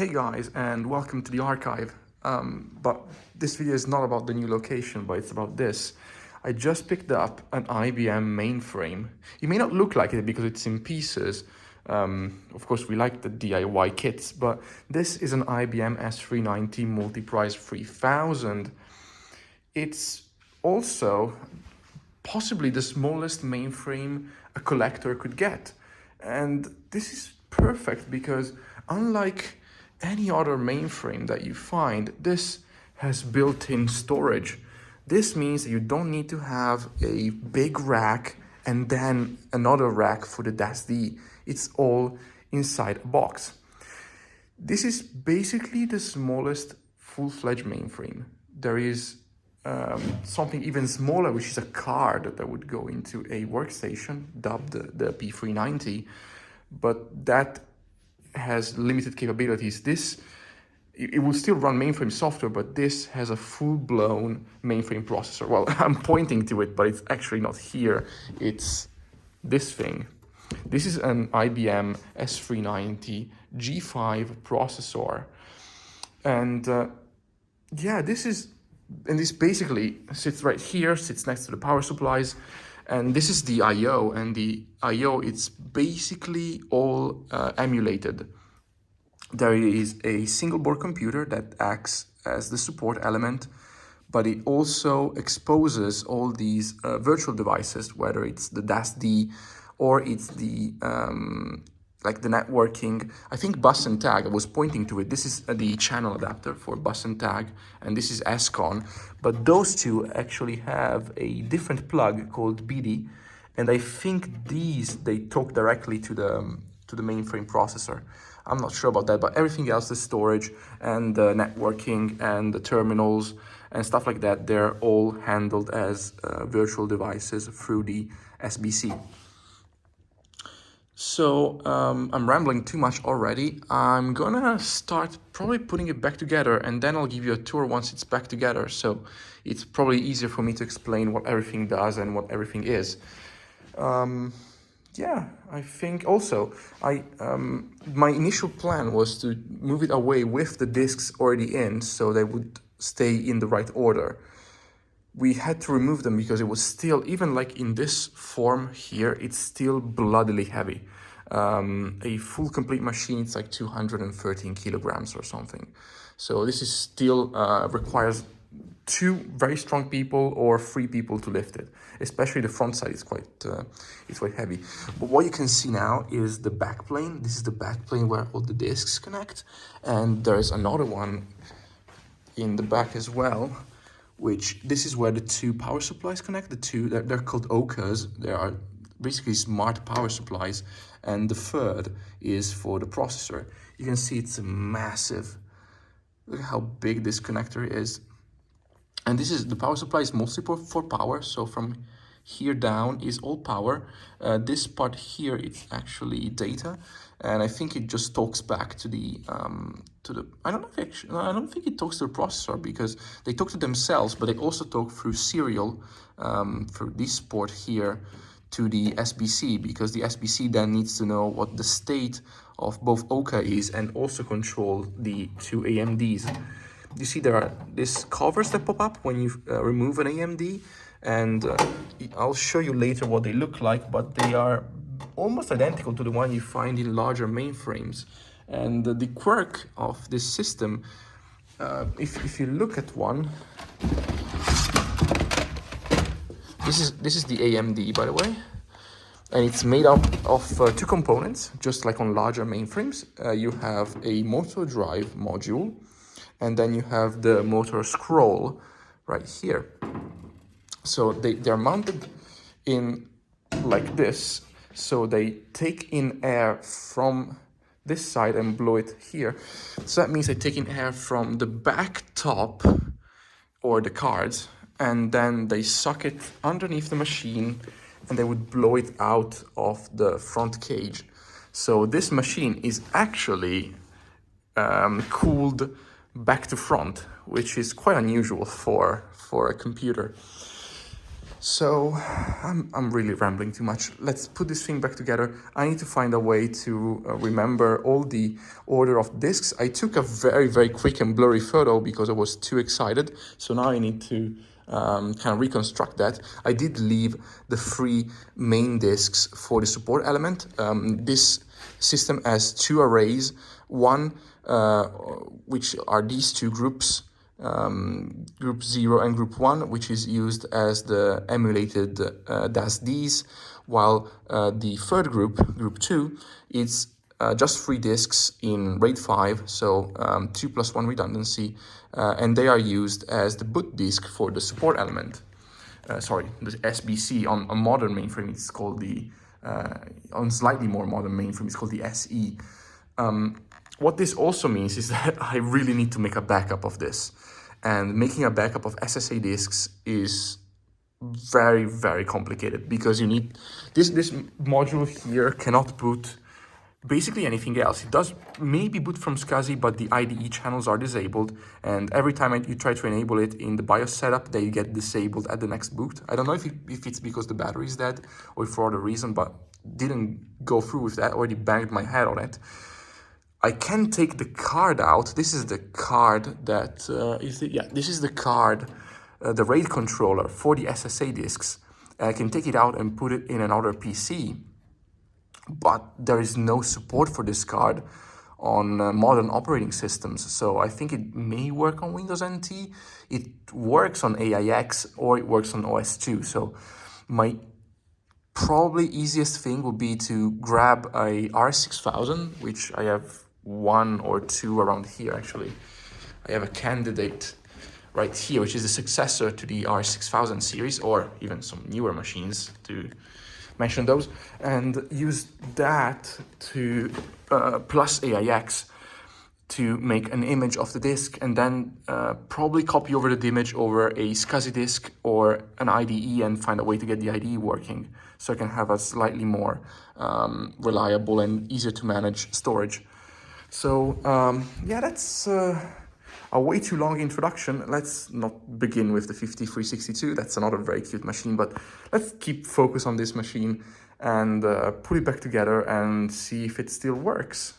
Hey guys, and welcome to the archive. But this video is not about the new location, but it's about this. I just picked up an IBM mainframe. It may not look like it because it's in pieces. Of course, we like the DIY kits, but this is an IBM S390 Multiprise 3000. It's also possibly the smallest mainframe a collector could get. And this is perfect because unlike any other mainframe that you find, this has built-in storage. This means that you don't need to have a big rack and then another rack for the DASD. It's all inside a box. This is basically the smallest full-fledged mainframe. There is something even smaller, which is a card that would go into a workstation, dubbed the P390, but that has limited capabilities. It will still run mainframe software, but this has a full-blown mainframe processor. Well, I'm pointing to it, but it's actually not here. It's this thing. This is an IBM S390 G5 processor. And this basically sits right here, sits next to the power supplies. And this is the I/O, and the I/O, it's basically all emulated. There is a single board computer that acts as the support element, but it also exposes all these virtual devices, whether it's the DASD or it's the like the networking. I think bus and tag, I was pointing to it. This is the channel adapter for bus and tag, and this is SCON. But those two actually have a different plug called BD, and I think they talk directly to the mainframe processor. I'm not sure about that, but everything else, the storage and the networking and the terminals and stuff like that, they're all handled as virtual devices through the SBC. So I'm rambling too much already. I'm gonna start probably putting it back together, and then I'll give you a tour once it's back together. So it's probably easier for me to explain what everything does and what everything is. I think also my initial plan was to move it away with the discs already in, so they would stay in the right order. We had to remove them because it was still, even like in this form here, it's still bloodily heavy. A full complete machine, it's like 213 kilograms or something. So this is still requires 2 very strong people or 3 people to lift it. Especially the front side is quite heavy. But what you can see now is the backplane. This is the backplane where all the discs connect, and there is another one in the back as well, which this is where the 2 power supplies connect. They're called OCAs. They are basically smart power supplies, and the third is for the processor. You can see it's massive. Look at how big this connector is. And this is the power supply is mostly for power. So from here down is all power. This part here is actually data, and I think it just talks back to the I don't think it talks to the processor, because they talk to themselves, but they also talk through serial through this port here to the SBC, because the SBC then needs to know what the state of both OCA is and also control the 2 AMDs. You see there are these covers that pop up when you remove an AMD, and I'll show you later what they look like, but they are almost identical to the one you find in larger mainframes. And the quirk of this system, if you look at one, this is the AMD, by the way, and it's made up of 2 components, just like on larger mainframes. You have a motor drive module, and then you have the motor scroll right here. So they're mounted in like this. So they take in air from this side and blow it here. So that means they take in air from the back top or the cards, and then they suck it underneath the machine, and they would blow it out of the front cage. So this machine is actually cooled back to front, which is quite unusual for a computer. So I'm really rambling too much. Let's put this thing back together. I need to find a way to remember all the order of disks. I took a very, very quick and blurry photo because I was too excited. So now I need to kind of reconstruct that. I did leave the 3 main disks for the support element. This system has 2 arrays. One, which are these 2 groups, group 0 and group 1, which is used as the emulated DAS-Ds, while the third group, group 2, is just 3 disks in RAID 5, so 2 plus 1 redundancy, and they are used as the boot disk for the support element. Sorry, the SBC. On a modern mainframe, it's called the, on slightly more modern mainframe, it's called the SE. What this also means is that I really need to make a backup of this. And making a backup of SSA disks is very, very complicated because you need, this module here cannot boot basically anything else. It does maybe boot from SCSI, but the IDE channels are disabled. And every time you try to enable it in the BIOS setup, they get disabled at the next boot. I don't know if it's because the battery is dead or for other reason, but didn't go through with that, already banged my head on it. I can take the card out. This is the card that, this is the card, the RAID controller for the SSA disks. I can take it out and put it in another PC, but there is no support for this card on modern operating systems. So I think it may work on Windows NT. It works on AIX or it works on OS2. So my probably easiest thing would be to grab a R6000, which I have 1 or 2 around here actually. I have a candidate right here, which is the successor to the R6000 series, or even some newer machines to mention those, and use that to plus AIX to make an image of the disk, and then probably copy over the image over a SCSI disk or an IDE and find a way to get the IDE working so I can have a slightly more reliable and easier to manage storage. So yeah, that's a way too long introduction. Let's not begin with the 5362. That's another very cute machine, but let's keep focus on this machine and put it back together and see if it still works.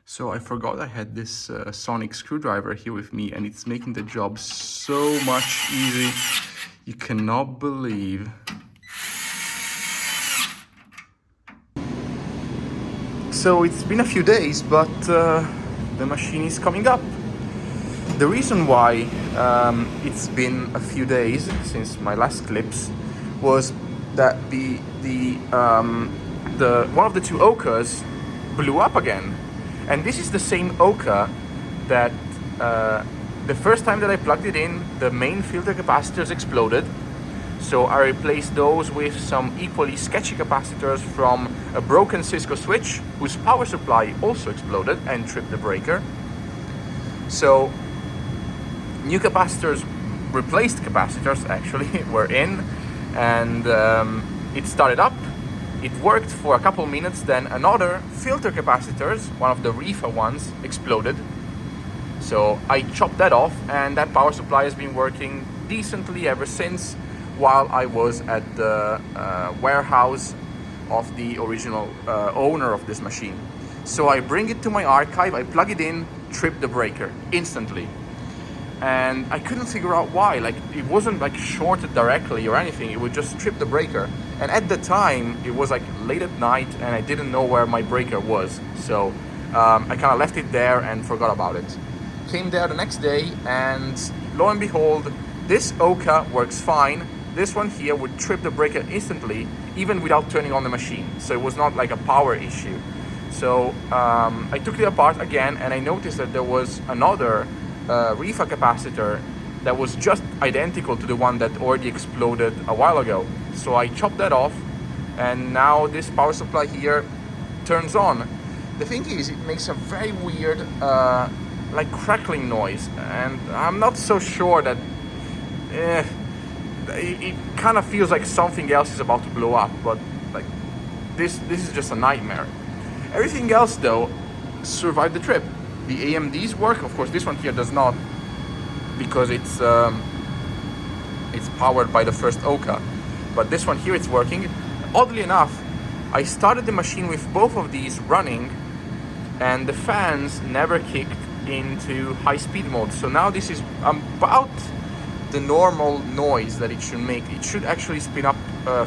So I forgot I had this sonic screwdriver here with me, and it's making the job so much easy. You cannot believe. So it's been a few days, but the machine is coming up. The reason why it's been a few days since my last clips was that one of the 2 Okas blew up again. And this is the same Oka that the first time that I plugged it in, the main filter capacitors exploded. So I replaced those with some equally sketchy capacitors from a broken Cisco switch whose power supply also exploded and tripped the breaker. So new capacitors replaced capacitors actually were in, and it started up. It worked for a couple minutes, then another filter capacitors, one of the Rifa ones, exploded. So I chopped that off, and that power supply has been working decently ever since, while I was at the warehouse of the original owner of this machine. So I bring it to my archive, I plug it in, trip the breaker instantly. And I couldn't figure out why. Like, it wasn't like shorted directly or anything, it would just trip the breaker. And at the time, it was like late at night and I didn't know where my breaker was. So I kind of left it there and forgot about it. Came there the next day, and lo and behold, this Oka works fine. This one here would trip the breaker instantly, even without turning on the machine. So it was not like a power issue. So I took it apart again, and I noticed that there was another Rifa capacitor that was just identical to the one that already exploded a while ago. So I chopped that off, and now this power supply here turns on. The thing is, it makes a very weird like crackling noise, and I'm not so sure that it kind of feels like something else is about to blow up, but like this is just a nightmare. Everything else though survived the trip. The AMDs work, of course this one here does not, because it's it's powered by the first Oka. But this one here, it's working. Oddly enough, I started the machine with both of these running, and the fans never kicked into high speed mode. So now this is about the normal noise that it should make. It should actually spin up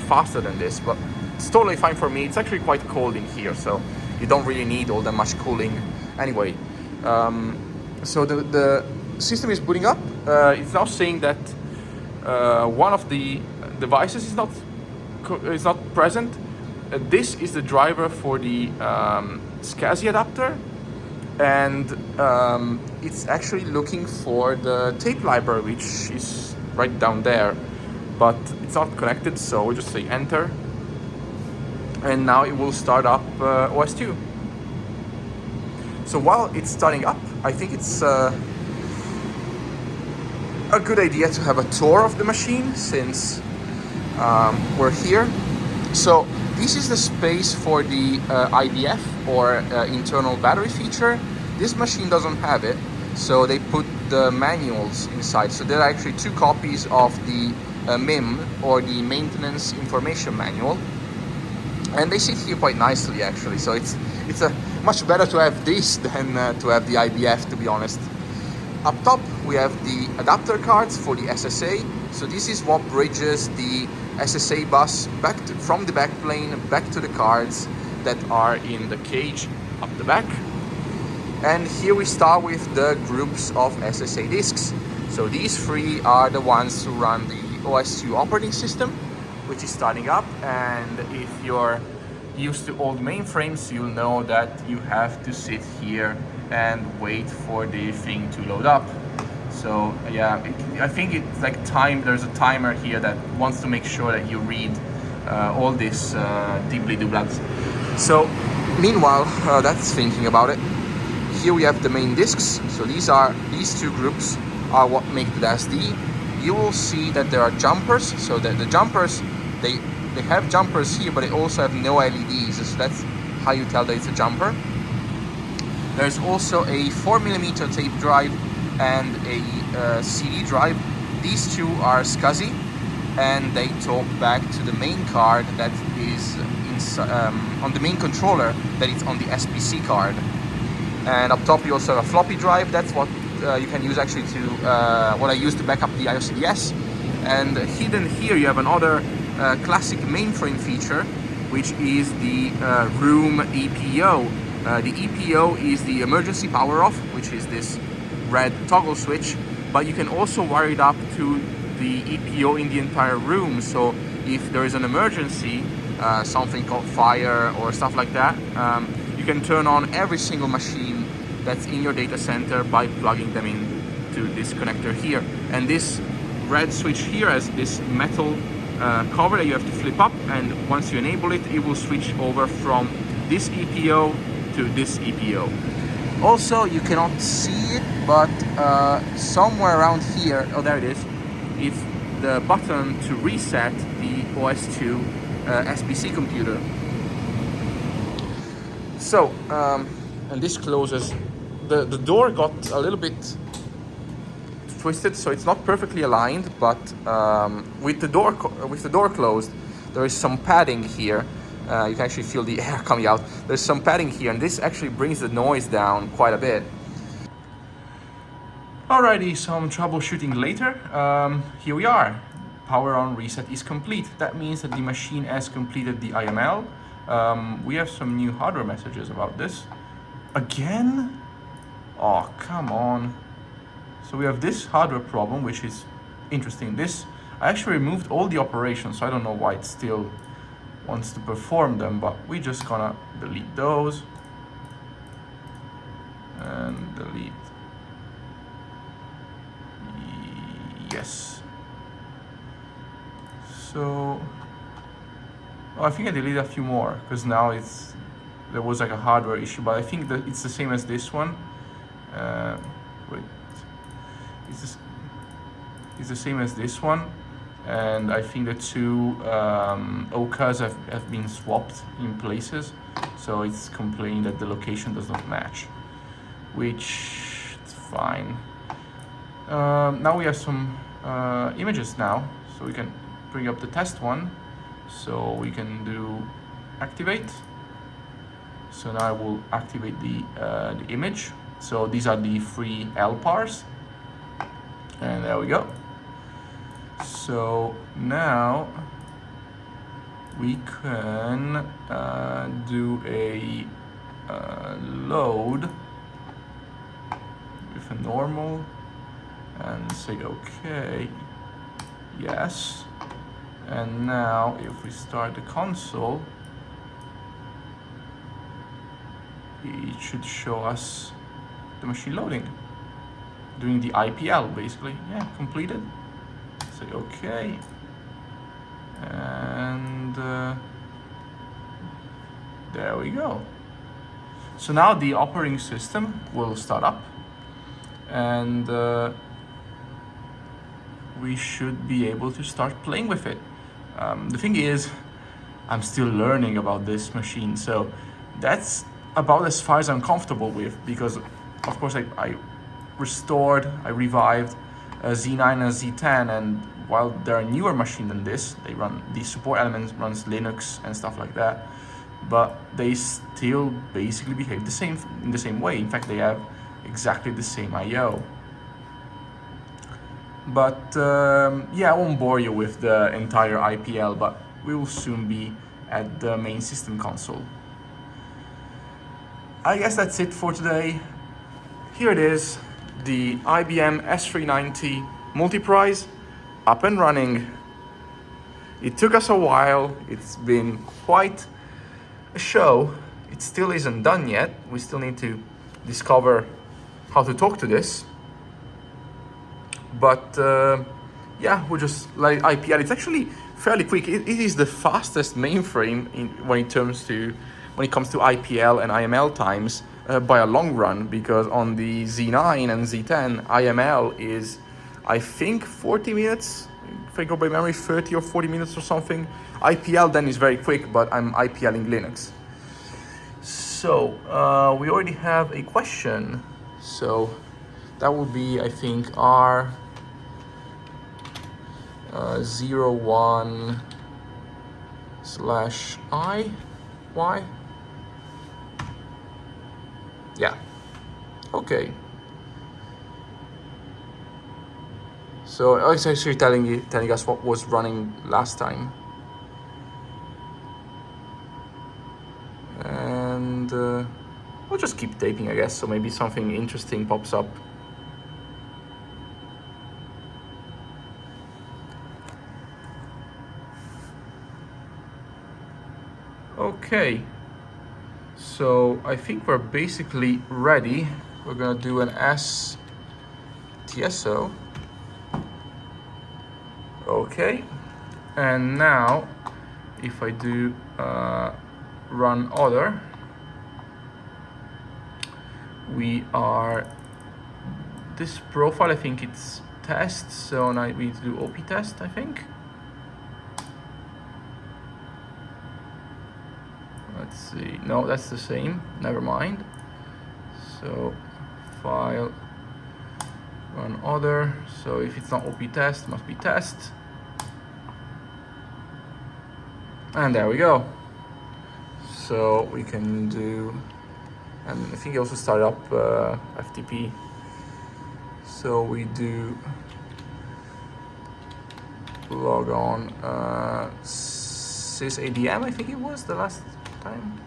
faster than this, but it's totally fine for me. It's actually quite cold in here, so you don't really need all that much cooling. Anyway, so the system is booting up. It's now saying that one of the devices is not present. This is the driver for the SCSI adapter, and it's actually looking for the tape library, which is right down there, but it's not connected, so we'll just say enter, and now it will start up OS2. So while it's starting up, I think it's a good idea to have a tour of the machine, since we're here. So this is the space for the IBF, or internal battery feature. This machine doesn't have it, so they put the manuals inside. So there are actually 2 copies of the MIM, or the Maintenance Information Manual, and they sit here quite nicely actually. So it's much better to have this than to have the IBF, to be honest. Up top we have the adapter cards for the SSA. So this is what bridges the SSA bus from the backplane back to the cards that are in the cage up the back. And here we start with the groups of SSA disks. So these 3 are the ones to run the OS2 operating system, which is starting up. And if you're used to old mainframes, you'll know that you have to sit here and wait for the thing to load up. So yeah, I think it's like there's a timer here that wants to make sure that you read all this dibbly-dooblads. So meanwhile, that's thinking about it. Here we have the main disks. So these 2 groups are what make the SD. You will see that there are jumpers. So that the jumpers, they have jumpers here, but they also have no LEDs. So that's how you tell that it's a jumper. There's also a 4mm tape drive and a CD drive. These 2 are SCSI, and they talk back to the main card that is on the main controller that is on the SPC card. And up top you also have a floppy drive. That's what you can use actually to what I use to back up the IOCDS. And hidden here you have another classic mainframe feature, which is the room EPO. The EPO is the emergency power off, which is this red toggle switch, but you can also wire it up to the EPO in the entire room. So if there is an emergency, something called fire or stuff like that, you can turn on every single machine that's in your data center by plugging them in to this connector here. And this red switch here has this metal cover that you have to flip up, and once you enable it, it will switch over from this EPO to this EPO. Also, you cannot see it, but somewhere around here, oh there it is, it's the button to reset the OS2 SPC computer. So, and this closes. The door got a little bit twisted, so it's not perfectly aligned, but with the door closed, there is some padding here. You can actually feel the air coming out. There's some padding here, and this actually brings the noise down quite a bit. Alrighty, some troubleshooting later. Here we are. Power on reset is complete. That means that the machine has completed the IML. We have some new hardware messages about this. Again? Oh, come on. So we have this hardware problem, which is interesting. I actually removed all the operations, so I don't know why it still wants to perform them, but we're just gonna delete those and delete. Yes. So, oh, I think I deleted a few more because now there was like a hardware issue, but I think that it's the same as this one. Wait, it's the same as this one, and I think the 2 OKAs have been swapped in places, so it's complaining that the location does not match, which is fine. Now we have some images now. So we can bring up the test one. So we can do activate. So now I will activate the image. So these are the free LPARs. And there we go. So now we can do a load with a normal and say okay, yes. And now if we start the console, it should show us the machine loading, doing the IPL basically. Yeah, completed. Say okay. And there we go. So now the operating system will start up, and we should be able to start playing with it. The thing is, I'm still learning about this machine, so that's about as far as I'm comfortable with, because of course I restored, I revived Z9 and Z10, and while they're a newer machine than this, they run, the support element runs Linux and stuff like that, but they still basically behave the same in the same way. In fact, they have exactly the same I/O. But yeah, I won't bore you with the entire IPL, but we will soon be at the main system console. I guess that's it for today. Here it is, the IBM S390 Multiprise, up and running. It took us a while. It's been quite a show. It still isn't done yet. We still need to discover how to talk to this. But yeah, we'll just let it IPL. It's actually fairly quick. It is the fastest mainframe when it comes to IPL and IML times by a long run, because on the Z9 and Z10, IML is, I think, 40 minutes. If I go by memory, 30 or 40 minutes or something. IPL then is very quick, but I'm IPLing Linux. So we already have a question. So that would be, I think, R 01/I. Yeah. Okay. So it's actually telling us what was running last time. And we'll just keep taping, I guess, so maybe something interesting pops up. Okay, so I think we're basically ready. We're gonna do an STSO. Okay, and now if I do run other, we are, this profile, I think it's test, so now we need to do OP test, I think. Let's see, no, that's the same, never mind. So file, run other, so if it's not OP test, it must be test. And there we go. So we can do, and I think you also start up FTP. So we do log on sysadm, I think it was the last time.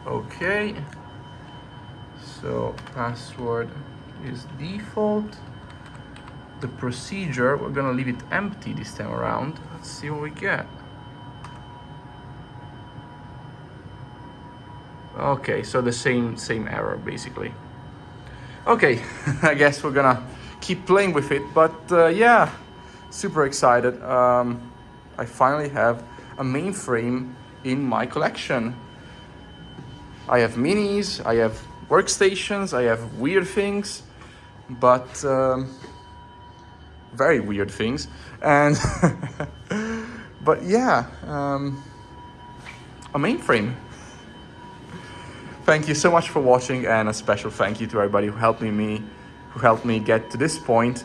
Okay, so password is default. The procedure, we're gonna leave it empty this time around. Let's see what we get. Okay, so the same error basically. Okay, I guess we're gonna keep playing with it, but yeah, super excited. I finally have a mainframe in my collection. I have minis, I have workstations, I have weird things, but very weird things, and but yeah, a mainframe. Thank you so much for watching, and a special thank you to everybody who helped me get to this point.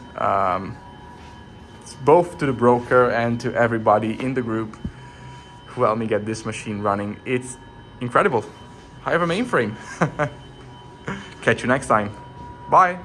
Both to the broker and to everybody in the group who helped me get this machine running. It's incredible. I have a mainframe. Catch you next time. Bye.